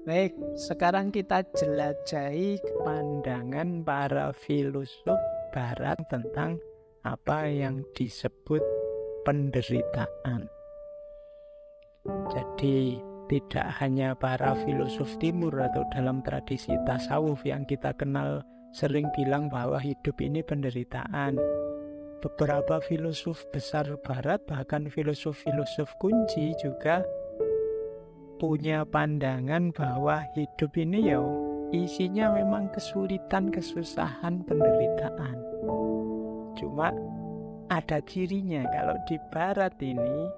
Baik, sekarang kita jelajahi pandangan para filosof barat tentang apa yang disebut penderitaan. Jadi tidak hanya para filosof timur atau dalam tradisi tasawuf yang kita kenal sering bilang bahwa hidup ini penderitaan. Beberapa filosof besar barat, bahkan filosof-filosof kunci juga punya pandangan bahwa hidup ini isinya memang kesulitan, kesusahan, penderitaan. Cuma ada cirinya, kalau di barat ini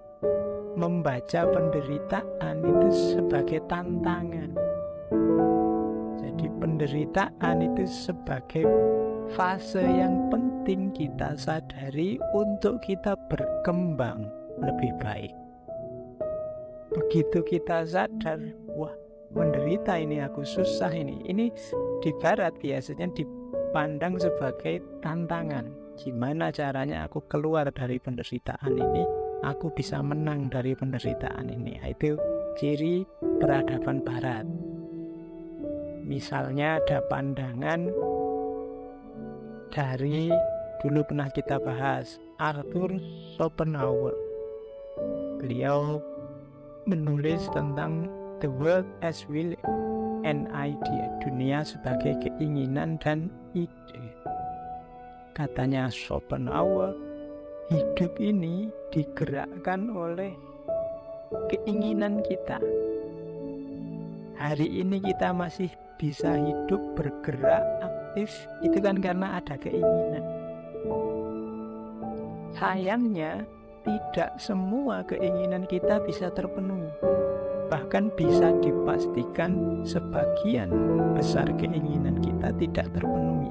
membaca penderitaan itu sebagai tantangan. Jadi penderitaan itu sebagai fase yang penting kita sadari untuk kita berkembang lebih baik. Begitu kita sadar, wah menderita ini, aku susah ini di barat biasanya dipandang sebagai tantangan. Gimana caranya aku keluar dari penderitaan ini, aku bisa menang dari penderitaan ini. Itu ciri peradaban barat. Misalnya ada pandangan dari, dulu pernah kita bahas, Arthur Schopenhauer. Beliau menulis tentang the world as will and idea, dunia sebagai keinginan dan ide. Katanya Schopenhauer, hidup ini digerakkan oleh keinginan kita. Hari ini kita masih bisa hidup, bergerak, aktif, itu kan karena ada keinginan. Sayangnya tidak semua keinginan kita bisa terpenuhi. Bahkan bisa dipastikan sebagian besar keinginan kita tidak terpenuhi.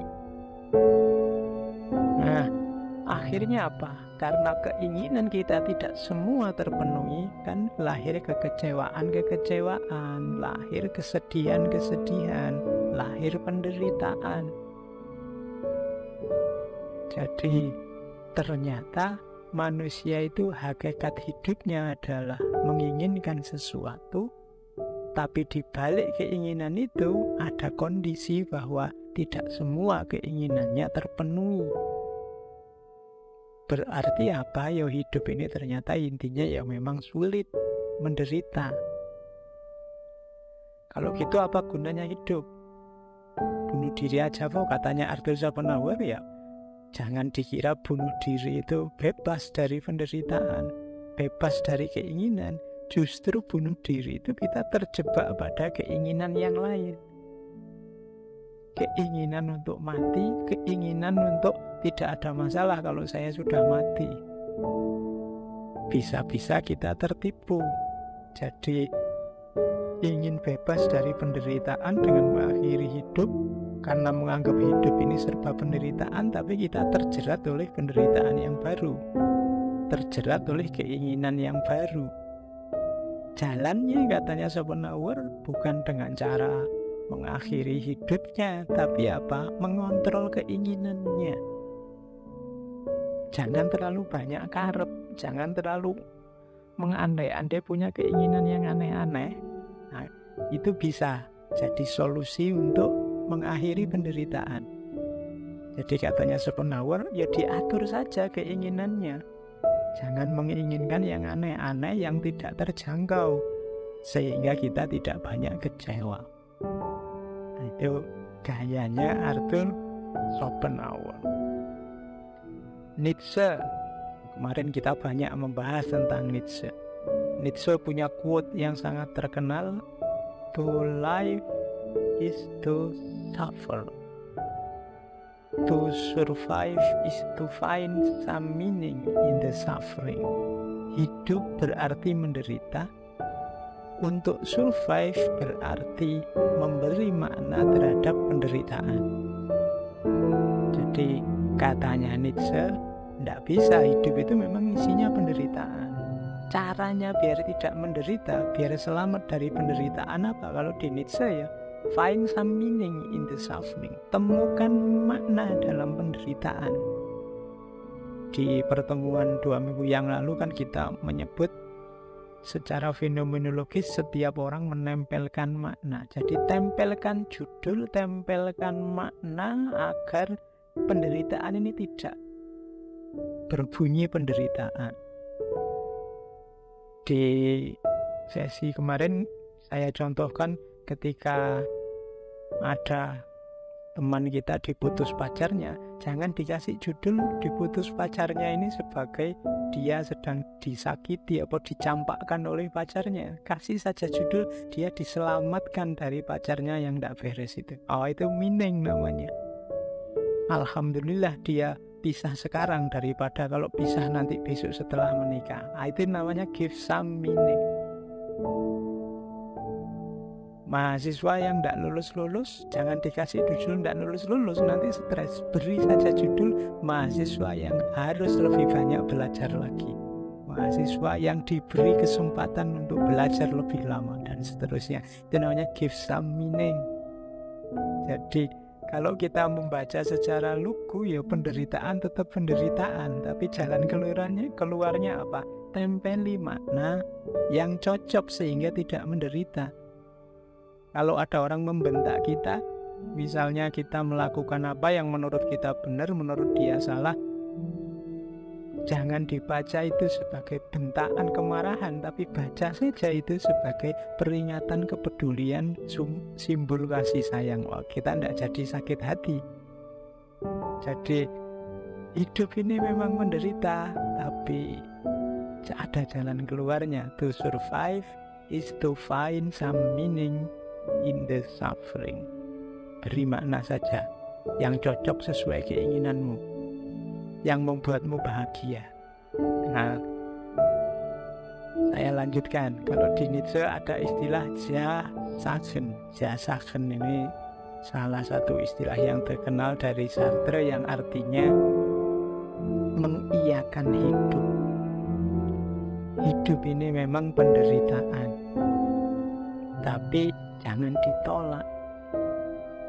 Nah, akhirnya apa? Karena keinginan kita tidak semua terpenuhi, kan lahir kekecewaan, lahir kesedihan, lahir penderitaan. Jadi ternyata manusia itu hakikat hidupnya adalah menginginkan sesuatu, tapi di balik keinginan itu ada kondisi bahwa tidak semua keinginannya terpenuhi. Berarti apa? Hidup ini ternyata intinya memang sulit, menderita. Kalau gitu apa gunanya hidup? Bunuh diri aja katanya Arthur Schopenhauer. Jangan dikira bunuh diri itu bebas dari penderitaan, bebas dari keinginan. Justru bunuh diri itu kita terjebak pada keinginan yang lain. Keinginan untuk mati, keinginan untuk tidak ada masalah kalau saya sudah mati. Bisa-bisa kita tertipu. Jadi ingin bebas dari penderitaan dengan mengakhiri hidup, karena menganggap hidup ini serba penderitaan, tapi kita terjerat oleh penderitaan yang baru, terjerat oleh keinginan yang baru. Jalannya katanya Schopenhauer bukan dengan cara mengakhiri hidupnya, tapi mengontrol keinginannya. Jangan terlalu banyak karep, jangan terlalu mengandai-andai punya keinginan yang aneh-aneh. Nah, itu bisa jadi solusi untuk mengakhiri penderitaan. Jadi katanya Schopenhauer, diatur saja keinginannya. Jangan menginginkan yang aneh-aneh yang tidak terjangkau, sehingga kita tidak banyak kecewa. Nah, itu gayanya Arthur Schopenhauer. Nietzsche, kemarin kita banyak membahas tentang Nietzsche. Nietzsche punya quote yang sangat terkenal, "To live is to suffer. To survive is to find some meaning in the suffering." Hidup berarti menderita. Untuk survive berarti memberi makna terhadap penderitaan. Jadi katanya Nietzsche, tidak bisa, hidup itu memang isinya penderitaan. Caranya biar tidak menderita, biar selamat dari penderitaan apa? Kalau di Nietzsche find some meaning in the suffering. Temukan makna dalam penderitaan. Di pertemuan 2 minggu yang lalu kan kita menyebut secara fenomenologis setiap orang menempelkan makna. Jadi tempelkan judul, tempelkan makna agar penderitaan ini tidak berbunyi penderitaan. Di sesi kemarin saya contohkan ketika ada teman kita diputus pacarnya, jangan dikasih judul diputus pacarnya ini sebagai dia sedang disakiti atau dicampakkan oleh pacarnya. Kasih saja judul dia diselamatkan dari pacarnya yang tidak beres itu. Oh, itu meaning namanya. Alhamdulillah dia pisah sekarang daripada kalau pisah nanti besok setelah menikah. Itu namanya give some meaning. Mahasiswa yang tidak lulus-lulus jangan dikasih judul tidak lulus-lulus, nanti stres. Beri saja judul mahasiswa yang harus lebih banyak belajar lagi, mahasiswa yang diberi kesempatan untuk belajar lebih lama, dan seterusnya. Itu namanya give some meaning. Jadi kalau kita membaca secara lugu, ya penderitaan tetap penderitaan, tapi jalan keluarnya apa? Tempeli makna yang cocok sehingga tidak menderita. Kalau ada orang membentak kita, misalnya kita melakukan apa yang menurut kita benar, menurut dia salah, jangan dibaca itu sebagai bentaan kemarahan, tapi baca saja itu sebagai peringatan kepedulian, simbol kasih sayang. Oh, kita tidak jadi sakit hati. Jadi hidup ini memang menderita, tapi ada jalan keluarnya. To survive is to find some meaning in the suffering. Beri makna saja yang cocok sesuai keinginanmu, yang membuatmu bahagia. Nah, saya lanjutkan. Kalau di Nietzsche ada istilah Ja-Sagen. Ja-Sagen ini salah satu istilah yang terkenal dari Sartre yang artinya mengiyakan hidup. Hidup ini memang penderitaan, tapi jangan ditolak.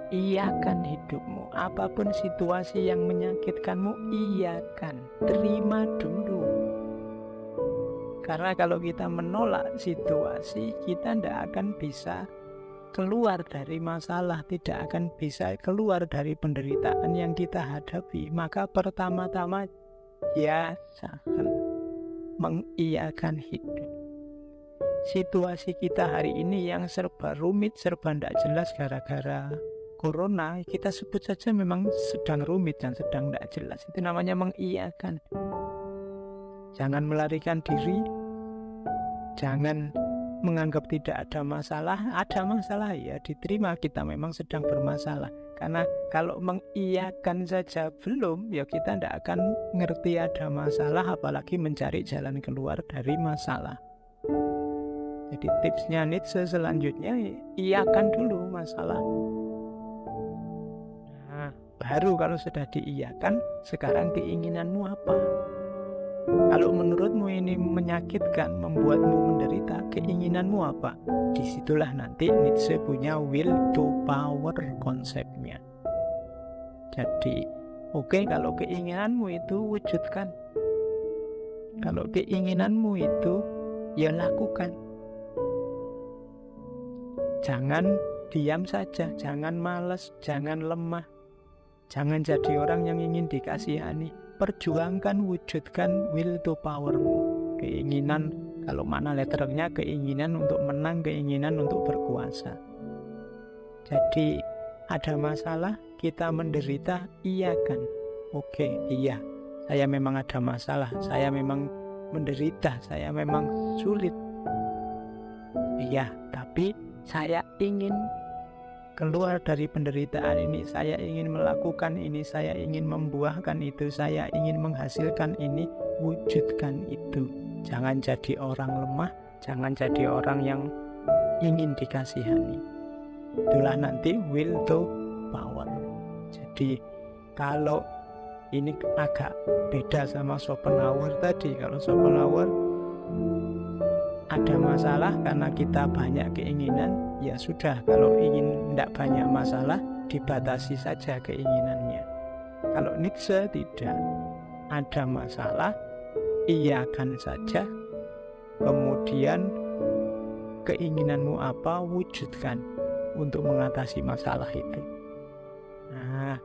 Iyakan hidupmu. Apapun situasi yang menyakitkanmu, iyakan. Terima dulu. Karena kalau kita menolak situasi, kita tidak akan bisa keluar dari masalah, tidak akan bisa keluar dari penderitaan yang kita hadapi. Maka pertama-tama, ya jangan mengiyakan hidup. Situasi kita hari ini yang serba rumit, serba tidak jelas gara-gara corona, kita sebut saja memang sedang rumit dan sedang tidak jelas. Itu namanya mengiyakan. Jangan melarikan diri, jangan menganggap tidak ada masalah. Ada masalah, ya diterima, kita memang sedang bermasalah. Karena kalau mengiyakan saja belum, ya kita tidak akan ngerti ada masalah, apalagi mencari jalan keluar dari masalah. Jadi tipsnya Nietzsche selanjutnya, iyakan dulu masalah. Nah, baru kalau sudah diiyakan, sekarang keinginanmu apa? Kalau menurutmu ini menyakitkan, membuatmu menderita, keinginanmu apa? Disitulah nanti Nietzsche punya will to power konsepnya. Jadi, oke, kalau keinginanmu itu wujudkan. Kalau keinginanmu itu, ya lakukan. Jangan diam saja, jangan malas, jangan lemah, jangan jadi orang yang ingin dikasihani. Perjuangkan, wujudkan will to powermu. Keinginan, kalau mana letternya, keinginan untuk menang, keinginan untuk berkuasa. Jadi ada masalah, kita menderita, iyakan. Oke, iya, saya memang ada masalah, saya memang menderita, saya memang sulit. Iya, tapi saya ingin keluar dari penderitaan ini, saya ingin melakukan ini, saya ingin membuahkan itu, saya ingin menghasilkan ini, wujudkan itu. Jangan jadi orang lemah, jangan jadi orang yang ingin dikasihani. Itulah nanti will to power. Jadi kalau ini agak beda sama Schopenhauer tadi. Kalau Schopenhauer ada masalah karena kita banyak keinginan, ya sudah, kalau ingin tidak banyak masalah, dibatasi saja keinginannya. Kalau Nietzsche tidak, ada masalah, iyakan saja, kemudian keinginanmu apa, wujudkan untuk mengatasi masalah itu. Nah,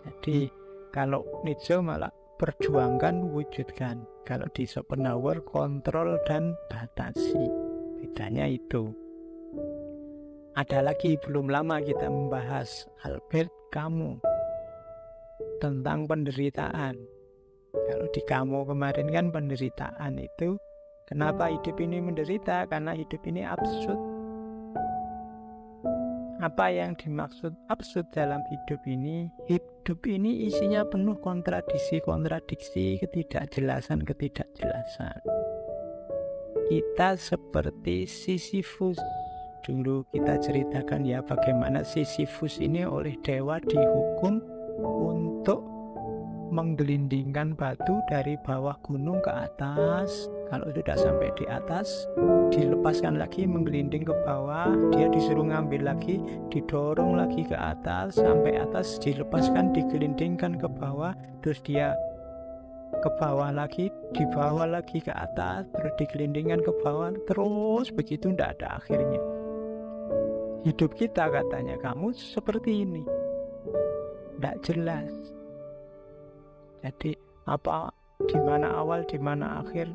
jadi kalau Nietzsche malah perjuangkan, wujudkan. Kalau di Schopenhauer kontrol dan batasi. Bedanya itu. Ada lagi, belum lama kita membahas Albert Camus tentang penderitaan. Kalau di Camus kemarin kan penderitaan itu, kenapa hidup ini menderita? Karena hidup ini absurd. Apa yang dimaksud absurd dalam hidup ini? Hidup ini isinya penuh kontradiksi, ketidakjelasan. Kita seperti Sisyphus. Dulu kita ceritakan ya bagaimana Sisyphus ini oleh dewa dihukum untuk menggelindingkan batu dari bawah gunung ke atas. Kalau sudah sampai di atas, dilepaskan lagi, menggelinding ke bawah, dia disuruh ngambil lagi, didorong lagi ke atas, sampai atas, dilepaskan, digelindingkan ke bawah, terus dia ke bawah lagi, dibawa lagi ke atas, terus digelindingkan ke bawah, terus begitu, tidak ada akhirnya. Hidup kita, katanya kamu, seperti ini, tidak jelas. Jadi apa, di mana awal, di mana akhir,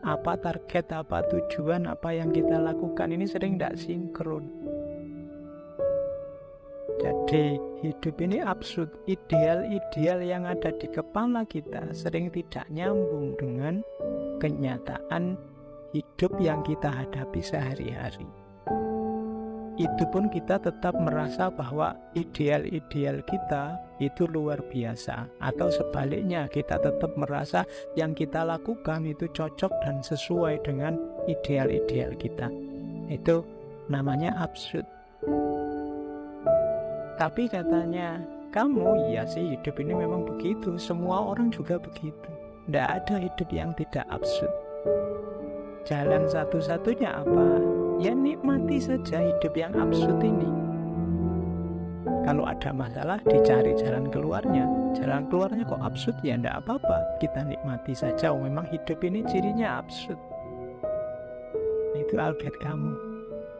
apa target, apa tujuan, apa yang kita lakukan, ini sering tidak sinkron. Jadi hidup ini absurd. Ideal-ideal yang ada di kepala kita sering tidak nyambung dengan kenyataan hidup yang kita hadapi sehari-hari. Itu pun kita tetap merasa bahwa ideal-ideal kita itu luar biasa. Atau sebaliknya, kita tetap merasa yang kita lakukan itu cocok dan sesuai dengan ideal-ideal kita. Itu namanya absurd. Tapi katanya kamu, iya sih, hidup ini memang begitu. Semua orang juga begitu. Tidak ada hidup yang tidak absurd. Jalan satu-satunya apa? Ya nikmati saja hidup yang absurd ini. Kalau ada masalah, dicari jalan keluarnya. Jalan keluarnya kok absurd, ya tidak apa-apa, kita nikmati saja. Memang hidup ini cirinya absurd. Itu Albert Camus.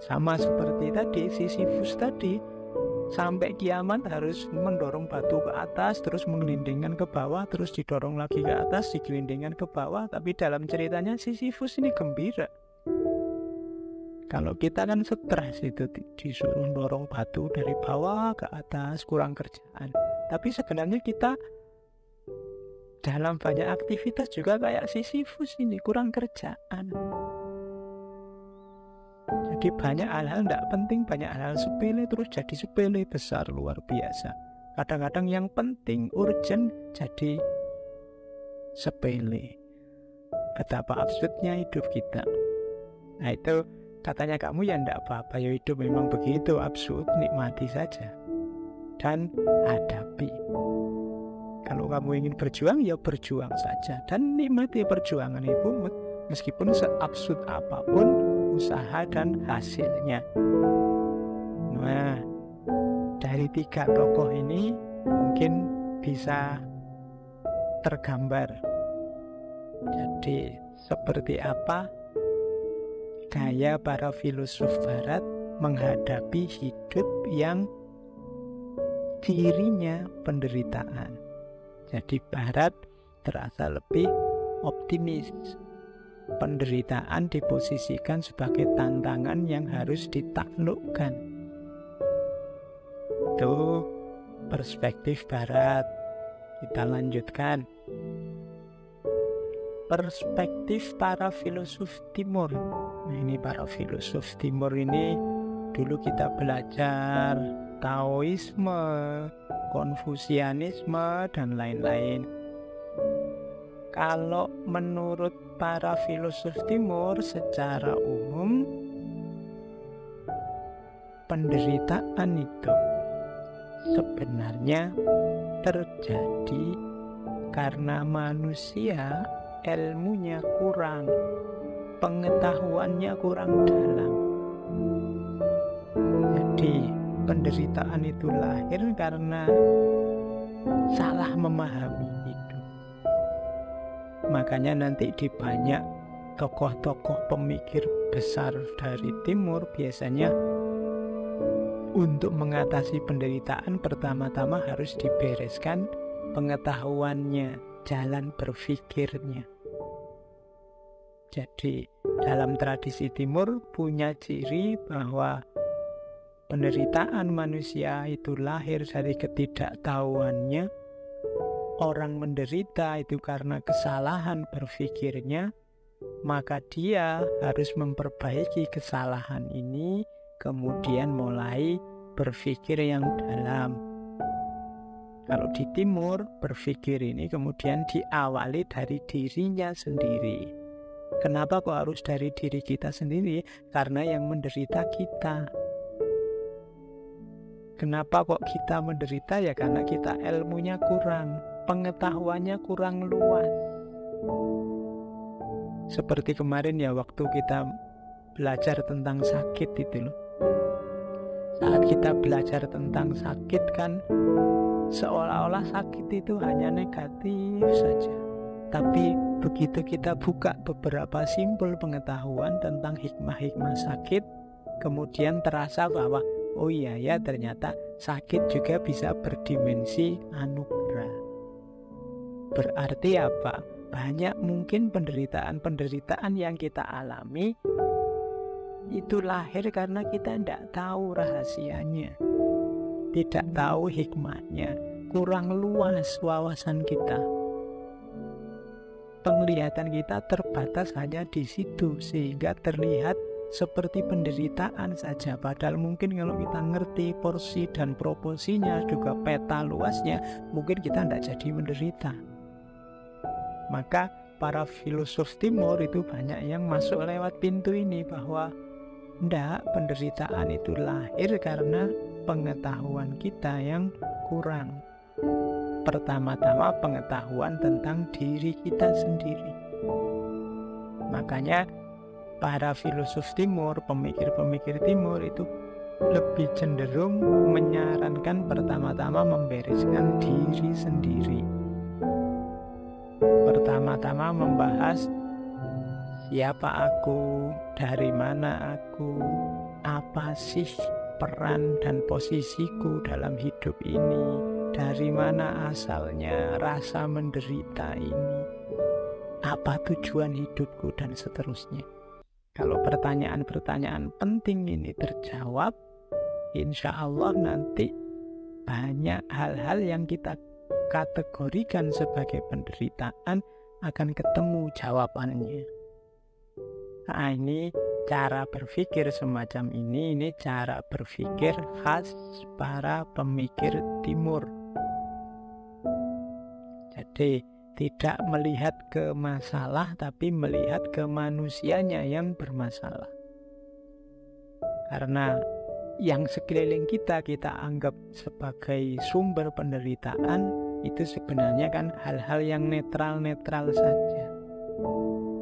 Sama seperti tadi, Sisyphus tadi, sampai kiamat harus mendorong batu ke atas, terus menggelindingkan ke bawah, terus didorong lagi ke atas, digelindingkan ke bawah. Tapi dalam ceritanya Sisyphus ini gembira. Kalau kita kan stres, itu disuruh dorong batu dari bawah ke atas, kurang kerjaan. Tapi sebenarnya kita dalam banyak aktivitas juga kayak Sisyphus ini, kurang kerjaan. Jadi banyak hal-hal tidak penting, banyak hal-hal sepele terus jadi sepele besar, luar biasa. Kadang-kadang yang penting, urgent, jadi sepele. Betapa absurdnya hidup kita. Nah itu katanya kamu, ya tidak apa-apa, ya hidup memang begitu absurd, nikmati saja dan hadapi. Kalau kamu ingin berjuang, ya berjuang saja dan nikmati perjuangan itu, meskipun seabsurd apapun usaha dan hasilnya. Nah, dari 3 tokoh ini mungkin bisa tergambar. Jadi seperti apa gaya para filosof barat menghadapi hidup yang cirinya penderitaan. Jadi barat terasa lebih optimis. Penderitaan diposisikan sebagai tantangan yang harus ditaklukkan. Itu perspektif barat. Kita lanjutkan. Perspektif para filosof timur. Nah, ini para filosof timur ini dulu kita belajar Taoisme, Konfusianisme, dan lain-lain. Kalau menurut para filosof timur secara umum, penderitaan itu sebenarnya terjadi karena manusia ilmunya kurang, pengetahuannya kurang dalam. Jadi penderitaan itu lahir karena salah memahami hidup. Makanya nanti di banyak tokoh-tokoh pemikir besar dari timur biasanya untuk mengatasi penderitaan pertama-tama harus dibereskan pengetahuannya, jalan berpikirnya. Jadi dalam tradisi timur punya ciri bahwa penderitaan manusia itu lahir dari ketidaktahuannya. Orang menderita itu karena kesalahan berpikirnya, maka dia harus memperbaiki kesalahan ini, kemudian mulai berpikir yang dalam. Kalau di timur, berpikir ini kemudian diawali dari dirinya sendiri. Kenapa kok harus dari diri kita sendiri? Karena yang menderita kita. Kenapa kok kita menderita? Ya karena kita ilmunya kurang, pengetahuannya kurang luas. Seperti kemarin ya, waktu kita belajar tentang sakit itu loh. Saat kita belajar tentang sakit kan seolah-olah sakit itu hanya negatif saja. Tapi begitu kita buka beberapa simpul pengetahuan tentang hikmah-hikmah sakit, kemudian terasa bahwa oh iya ya, ternyata sakit juga bisa berdimensi anugerah. Berarti apa? Banyak mungkin penderitaan-penderitaan yang kita alami itu lahir karena kita tidak tahu rahasianya, tidak tahu hikmahnya, kurang luas wawasan kita. Penglihatan kita terbatas hanya di situ, sehingga terlihat seperti penderitaan saja. Padahal mungkin kalau kita ngerti porsi dan proporsinya, juga peta luasnya, mungkin kita tidak jadi menderita. Maka para filosof timur itu banyak yang masuk lewat pintu ini, bahwa tidak, penderitaan itu lahir karena pengetahuan kita yang kurang. Pertama-tama pengetahuan tentang diri kita sendiri. Makanya para filosof timur, pemikir-pemikir timur itu lebih cenderung menyarankan pertama-tama membereskan diri sendiri. Pertama-tama membahas siapa aku, dari mana aku, apa sih peran dan posisiku dalam hidup ini, dari mana asalnya rasa menderita ini, apa tujuan hidupku, dan seterusnya. Kalau pertanyaan-pertanyaan penting ini terjawab, insya Allah nanti banyak hal-hal yang kita kategorikan sebagai penderitaan akan ketemu jawabannya. Nah, ini cara berpikir semacam ini cara berpikir khas para pemikir timur. Jadi tidak melihat ke masalah, tapi melihat ke manusianya yang bermasalah. Karena yang sekeliling kita anggap sebagai sumber penderitaan, itu sebenarnya kan hal-hal yang netral-netral saja.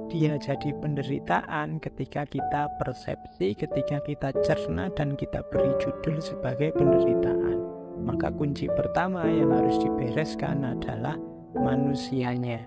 Dia jadi penderitaan ketika kita persepsi, ketika kita cerna dan kita beri judul sebagai penderitaan. Maka kunci pertama yang harus dibereskan adalah manusianya.